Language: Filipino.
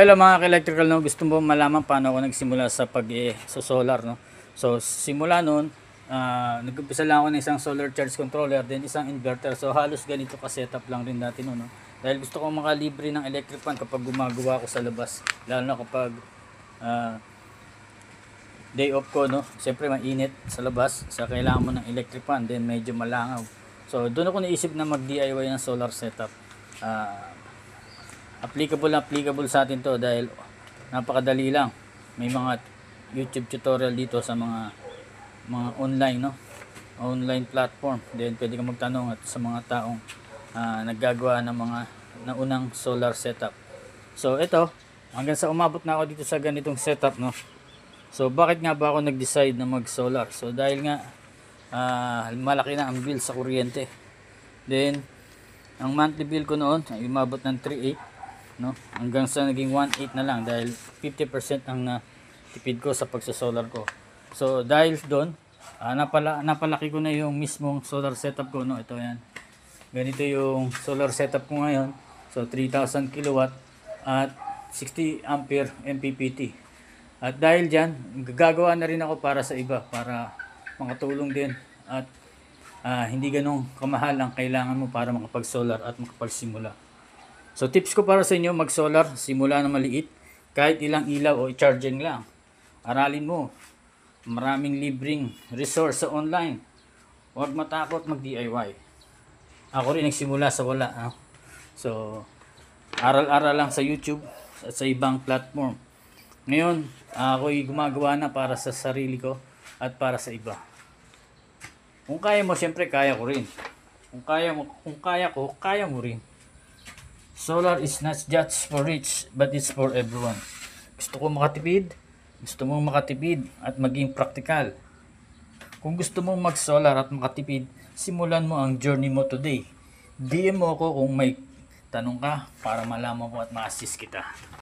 Hello mga ka-electrical, no? Gusto mo malaman paano ako nagsimula sa sa solar, no? So simula noon, nag-umpisa lang ako ng isang solar charge controller, then isang inverter. So halos ganito ka setup lang rin dati noon, no? Dahil gusto ko makalibre ng electric fan kapag gumagawa ako sa labas, lalo na kapag day off ko, no? Siyempre mainit sa labas, sa kailangan mo ng electric fan, then medyo malangaw. So doon ako naisip na mag-DIY ng solar setup. Applicable sa atin to dahil napakadali lang. May mga YouTube tutorial dito sa mga online, no? Online platform. Then pwede kang magtanong at sa mga taong naggagawa ng mga naunang solar setup. So ito, hanggang sa umabot na ako dito sa ganitong setup, no? So bakit nga ba ako nag-decide na mag-solar? So dahil nga malaki na ang bill sa kuryente. Then ang monthly bill ko noon ay umabot ng 3.8, no? Hanggang sa naging 1.8 na lang dahil 50% ang tipid ko sa pagsa-solar ko. So dahil doon, napalaki ko na yung mismong solar setup ko, no? Ito yan. Ganito yung solar setup ko ngayon. So 3,000 kilowatt at 60 ampere MPPT. At dahil diyan, gagawa na rin ako para sa iba, para makatulong din at hindi ganong kamahal ang kailangan mo para makapag-solar at makapagsimula. So tips ko para sa inyo, mag-solar, simula na maliit, kahit ilang ilaw o i-charging lang. Aralin mo, maraming libreng resource sa online. Huwag matakot mag-DIY. Ako rin nagsimula sa wala, no? So aral-aral lang sa YouTube at sa ibang platform. Ngayon, ako'y gumagawa na para sa sarili ko at para sa iba. Kung kaya mo, siyempre kaya ko rin. Kung kaya ko, kaya mo rin. Solar is not just for rich, but it's for everyone. Gusto mong makatipid at maging praktikal. Kung gusto mong mag-solar at makatipid, simulan mo ang journey mo today. DM mo ako kung may tanong ka para malaman ko at ma-assist kita.